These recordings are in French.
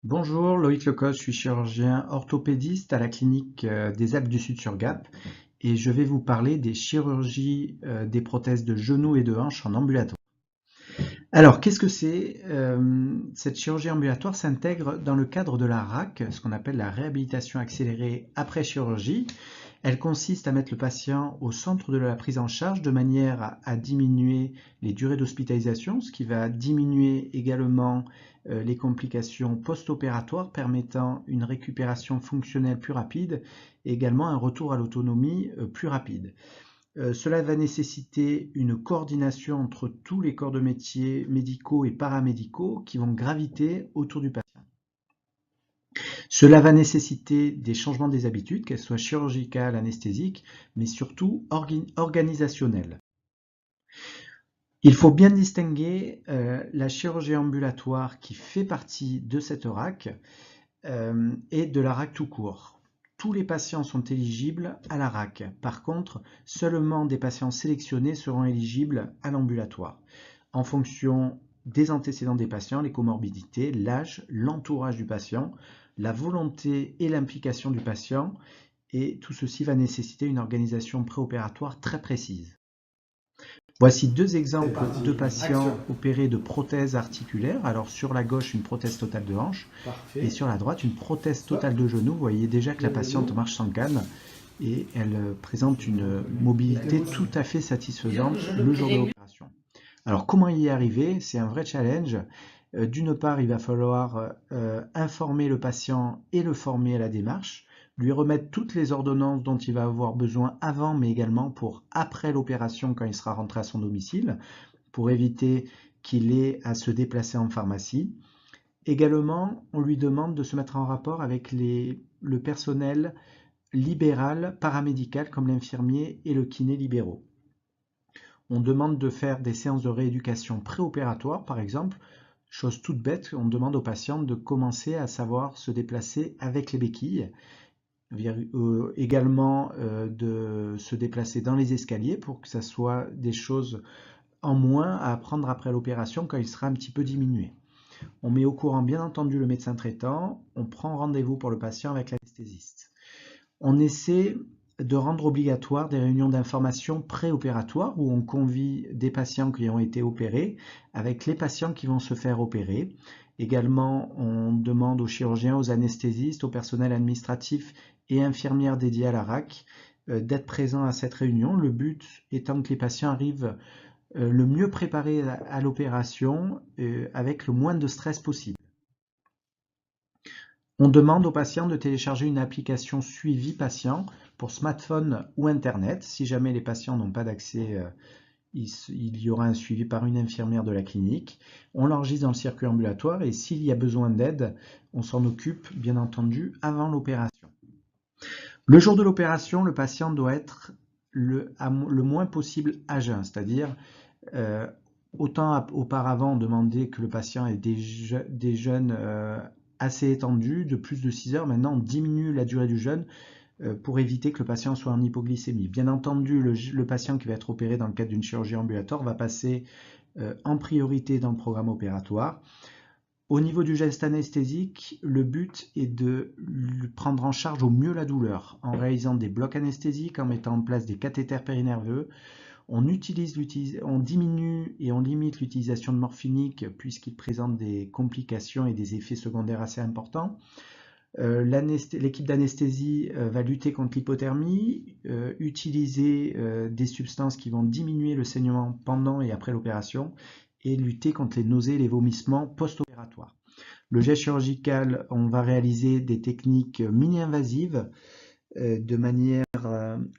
Bonjour, Loïc Lecoq, je suis chirurgien orthopédiste à la clinique des Alpes du Sud sur Gap et je vais vous parler des chirurgies des prothèses de genoux et de hanches en ambulatoire. Alors, qu'est-ce que c'est? Cette chirurgie ambulatoire s'intègre dans le cadre de la RAC, ce qu'on appelle la réhabilitation accélérée après chirurgie. Elle consiste à mettre le patient au centre de la prise en charge de manière à diminuer les durées d'hospitalisation, ce qui va diminuer également les complications post-opératoires permettant une récupération fonctionnelle plus rapide et également un retour à l'autonomie plus rapide. Cela va nécessiter une coordination entre tous les corps de métier médicaux et paramédicaux qui vont graviter autour du patient. Cela va nécessiter des changements des habitudes, qu'elles soient chirurgicales, anesthésiques, mais surtout organisationnelles. Il faut bien distinguer la chirurgie ambulatoire qui fait partie de cette RAC et de la RAC tout court. Tous les patients sont éligibles à la RAC. Par contre, seulement des patients sélectionnés seront éligibles à l'ambulatoire, en fonction des antécédents des patients, les comorbidités, l'âge, l'entourage du patient, la volonté et l'implication du patient, et tout ceci va nécessiter une organisation préopératoire très précise. Voici deux exemples de patients opérés de prothèses articulaires. Alors sur la gauche, une prothèse totale de hanche et sur la droite, une prothèse totale de genou. Vous voyez déjà que la patiente marche sans canne et elle présente une mobilité tout à fait satisfaisante le jour de l'opération. Alors comment y arriver? C'est un vrai challenge. D'une part, il va falloir informer le patient et le former à la démarche, lui remettre toutes les ordonnances dont il va avoir besoin avant, mais également pour après l'opération quand il sera rentré à son domicile, pour éviter qu'il ait à se déplacer en pharmacie. Également, on lui demande de se mettre en rapport avec le personnel libéral, paramédical, comme l'infirmier et le kiné libéraux. On demande de faire des séances de rééducation préopératoire, par exemple. Chose toute bête, on demande aux patients de commencer à savoir se déplacer avec les béquilles. Également de se déplacer dans les escaliers pour que ça soit des choses en moins à apprendre après l'opération quand il sera un petit peu diminué. On met au courant bien entendu le médecin traitant, on prend rendez-vous pour le patient avec l'anesthésiste. On essaie de rendre obligatoire des réunions d'information préopératoires où on convie des patients qui ont été opérés avec les patients qui vont se faire opérer. Également, on demande aux chirurgiens, aux anesthésistes, au personnel administratif et infirmières dédiés à la RAC d'être présents à cette réunion. Le but étant que les patients arrivent le mieux préparés à l'opération avec le moins de stress possible. On demande aux patients de télécharger une application suivi patient pour smartphone ou internet. Si jamais les patients n'ont pas d'accès, il y aura un suivi par une infirmière de la clinique. On l'enregistre dans le circuit ambulatoire et s'il y a besoin d'aide, on s'en occupe bien entendu avant l'opération. Le jour de l'opération, le patient doit être le moins possible à jeun, c'est-à-dire autant auparavant on demandait que le patient ait des jeûnes assez étendus, de plus de 6 heures. Maintenant, on diminue la durée du jeûne pour éviter que le patient soit en hypoglycémie. Bien entendu, le patient qui va être opéré dans le cadre d'une chirurgie ambulatoire va passer en priorité dans le programme opératoire. Au niveau du geste anesthésique, le but est de prendre en charge au mieux la douleur en réalisant des blocs anesthésiques, en mettant en place des cathéters périnerveux. On diminue et on limite l'utilisation de morphinique puisqu'il présente des complications et des effets secondaires assez importants. L'équipe d'anesthésie va lutter contre l'hypothermie, utiliser des substances qui vont diminuer le saignement pendant et après l'opération et lutter contre les nausées et les vomissements post-opératoires. Le geste chirurgical, on va réaliser des techniques mini-invasives de manière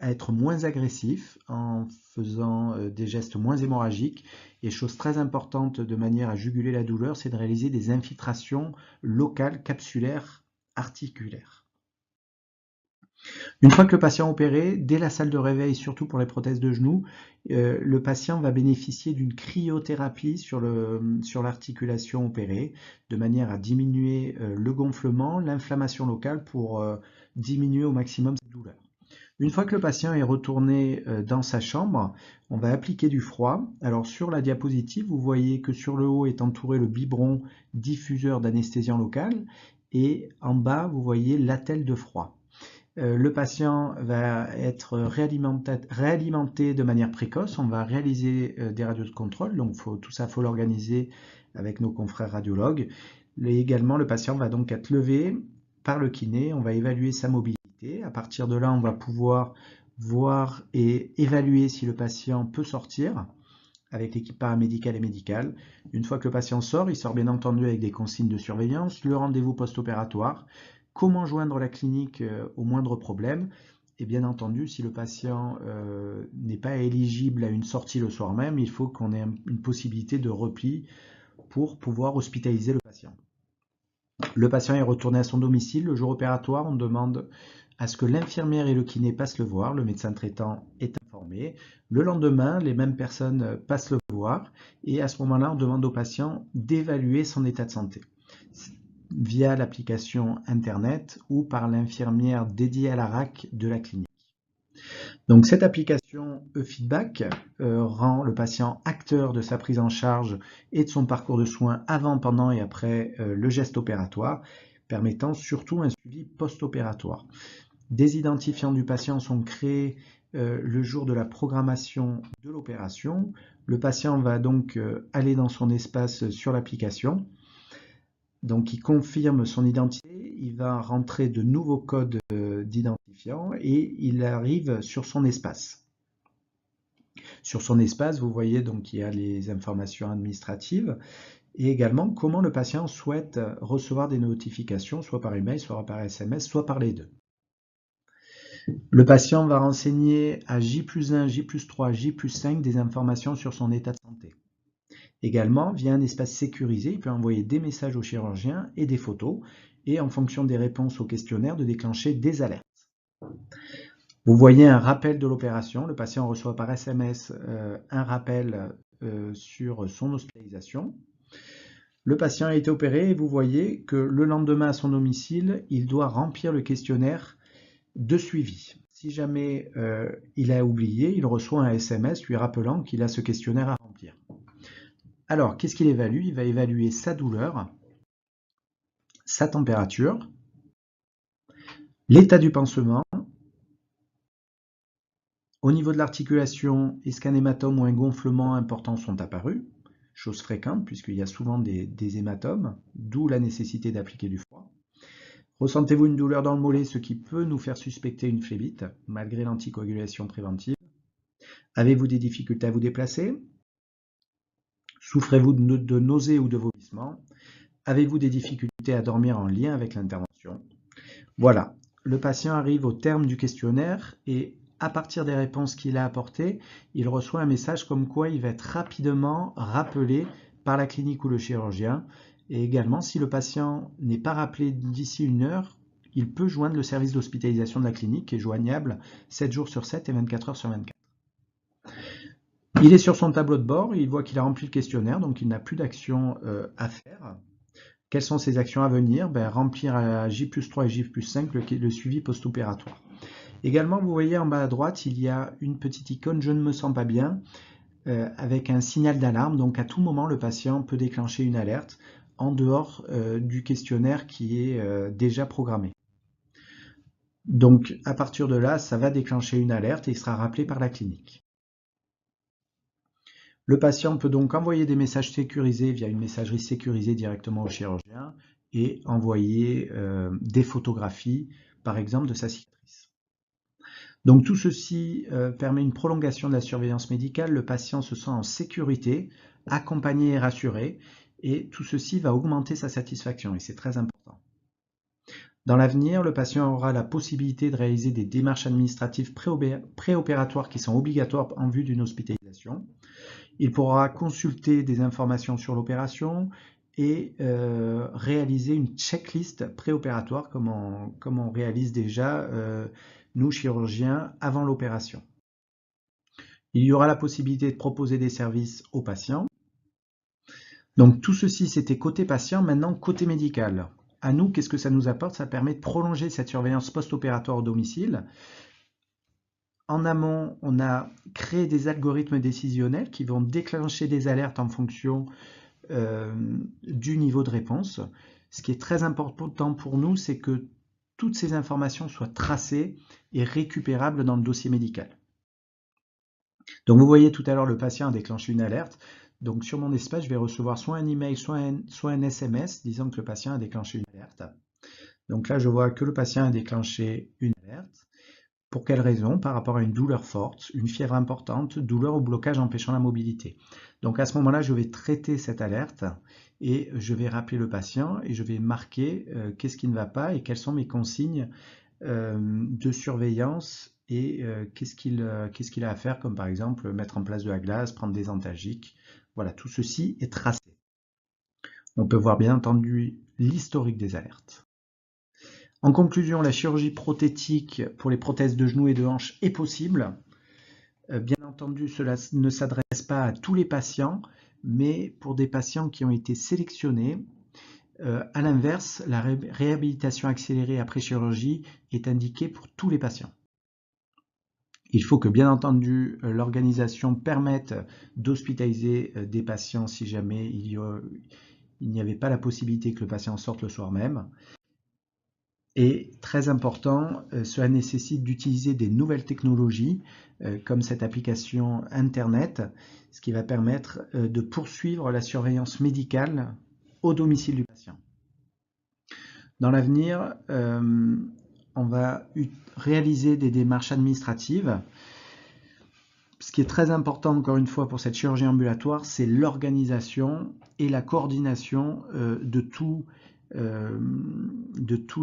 à être moins agressif en faisant des gestes moins hémorragiques. Et chose très importante de manière à juguler la douleur, c'est de réaliser des infiltrations locales capsulaires articulaires. Une fois que le patient est opéré, dès la salle de réveil, surtout pour les prothèses de genoux, le patient va bénéficier d'une cryothérapie sur l'articulation opérée, de manière à diminuer le gonflement, l'inflammation locale pour diminuer au maximum cette douleur. Une fois que le patient est retourné dans sa chambre, on va appliquer du froid. Alors sur la diapositive, vous voyez que sur le haut est entouré le biberon diffuseur d'anesthésiant local et en bas, vous voyez l'attelle de froid. Le patient va être réalimenté de manière précoce. On va réaliser des radios de contrôle, donc tout ça, il faut l'organiser avec nos confrères radiologues. Et également, le patient va donc être levé par le kiné. On va évaluer sa mobilité. À partir de là, on va pouvoir voir et évaluer si le patient peut sortir avec l'équipe paramédicale et médicale. Une fois que le patient sort, il sort bien entendu avec des consignes de surveillance, le rendez-vous post-opératoire, comment joindre la clinique au moindre problème, et bien entendu, si le patient n'est pas éligible à une sortie le soir même, il faut qu'on ait une possibilité de repli pour pouvoir hospitaliser le patient. Le patient est retourné à son domicile. Le jour opératoire, on demande à ce que l'infirmière et le kiné passent le voir. Le médecin traitant est informé. Le lendemain, les mêmes personnes passent le voir. Et à ce moment-là, on demande au patient d'évaluer son état de santé via l'application Internet ou par l'infirmière dédiée à la RAC de la clinique. Donc cette application e-feedback rend le patient acteur de sa prise en charge et de son parcours de soins avant, pendant et après le geste opératoire, permettant surtout un suivi post-opératoire. Des identifiants du patient sont créés le jour de la programmation de l'opération. Le patient va donc aller dans son espace sur l'application. Donc il confirme son identité, il va rentrer de nouveaux codes d'identifiant et il arrive sur son espace. Sur son espace, vous voyez donc il y a les informations administratives et également comment le patient souhaite recevoir des notifications, soit par email, soit par SMS, soit par les deux. Le patient va renseigner à J+1, J+3, J+5 des informations sur son état de santé. Également, via un espace sécurisé, il peut envoyer des messages au chirurgien et des photos, et en fonction des réponses au questionnaire, de déclencher des alertes. Vous voyez un rappel de l'opération. Le patient reçoit par SMS un rappel sur son hospitalisation. Le patient a été opéré et vous voyez que le lendemain à son domicile, il doit remplir le questionnaire de suivi. Si jamais il a oublié, il reçoit un SMS lui rappelant qu'il a ce questionnaire à remplir. Alors, qu'est-ce qu'il évalue? Il va évaluer sa douleur, sa température, l'état du pansement. Au niveau de l'articulation, est-ce qu'un hématome ou un gonflement important sont apparus? Chose fréquente puisqu'il y a souvent des hématomes, d'où la nécessité d'appliquer du froid. Ressentez-vous une douleur dans le mollet, ce qui peut nous faire suspecter une phlébite, malgré l'anticoagulation préventive? Avez-vous des difficultés à vous déplacer? Souffrez-vous de nausées ou de vomissements? Avez-vous des difficultés à dormir en lien avec l'intervention? Voilà, le patient arrive au terme du questionnaire et à partir des réponses qu'il a apportées, il reçoit un message comme quoi il va être rapidement rappelé par la clinique ou le chirurgien. Et également, si le patient n'est pas rappelé d'ici 1 heure, il peut joindre le service d'hospitalisation de la clinique qui est joignable 7 jours sur 7 et 24 heures sur 24. Il est sur son tableau de bord, il voit qu'il a rempli le questionnaire, donc il n'a plus d'action à faire. Quelles sont ses actions à venir? Remplir à J+3 et J+5 le suivi post-opératoire. Également, vous voyez en bas à droite, il y a une petite icône « Je ne me sens pas bien » avec un signal d'alarme. Donc à tout moment, le patient peut déclencher une alerte en dehors du questionnaire qui est déjà programmé. Donc à partir de là, ça va déclencher une alerte et il sera rappelé par la clinique. Le patient peut donc envoyer des messages sécurisés via une messagerie sécurisée directement au chirurgien et envoyer des photographies, par exemple, de sa cicatrice. Donc tout ceci permet une prolongation de la surveillance médicale. Le patient se sent en sécurité, accompagné et rassuré, et tout ceci va augmenter sa satisfaction, et c'est très important. Dans l'avenir, le patient aura la possibilité de réaliser des démarches administratives préopératoires qui sont obligatoires en vue d'une hospitalisation. Il pourra consulter des informations sur l'opération et réaliser une checklist préopératoire comme on réalise déjà nous chirurgiens avant l'opération. Il y aura la possibilité de proposer des services aux patients. Donc tout ceci c'était côté patient, maintenant côté médical. À nous, qu'est-ce que ça nous apporte? Ça permet de prolonger cette surveillance post-opératoire au domicile En amont, on a créé des algorithmes décisionnels qui vont déclencher des alertes en fonction du niveau de réponse. Ce qui est très important pour nous, c'est que toutes ces informations soient tracées et récupérables dans le dossier médical. Donc vous voyez tout à l'heure, le patient a déclenché une alerte. Donc sur mon espace, je vais recevoir soit un email, soit un SMS disant que le patient a déclenché une alerte. Donc là, je vois que le patient a déclenché une alerte. Pour quelle raison? Par rapport à une douleur forte, une fièvre importante, douleur ou blocage empêchant la mobilité. Donc à ce moment-là, je vais traiter cette alerte et je vais rappeler le patient et je vais marquer qu'est-ce qui ne va pas et quelles sont mes consignes de surveillance et qu'est-ce qu'il a à faire, comme par exemple mettre en place de la glace, prendre des antalgiques. Voilà, tout ceci est tracé. On peut voir bien entendu l'historique des alertes. En conclusion, la chirurgie prothétique pour les prothèses de genoux et de hanches est possible. Bien entendu, cela ne s'adresse pas à tous les patients, mais pour des patients qui ont été sélectionnés. À l'inverse, la réhabilitation accélérée après chirurgie est indiquée pour tous les patients. Il faut que, bien entendu, l'organisation permette d'hospitaliser des patients si jamais il n'y avait pas la possibilité que le patient sorte le soir même. Et très important, cela nécessite d'utiliser des nouvelles technologies comme cette application Internet, ce qui va permettre de poursuivre la surveillance médicale au domicile du patient. Dans l'avenir, on va réaliser des démarches administratives. Ce qui est très important, encore une fois, pour cette chirurgie ambulatoire, c'est l'organisation et la coordination de tous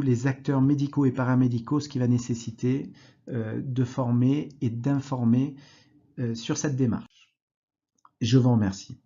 les acteurs médicaux et paramédicaux, ce qui va nécessiter de former et d'informer sur cette démarche. Je vous remercie.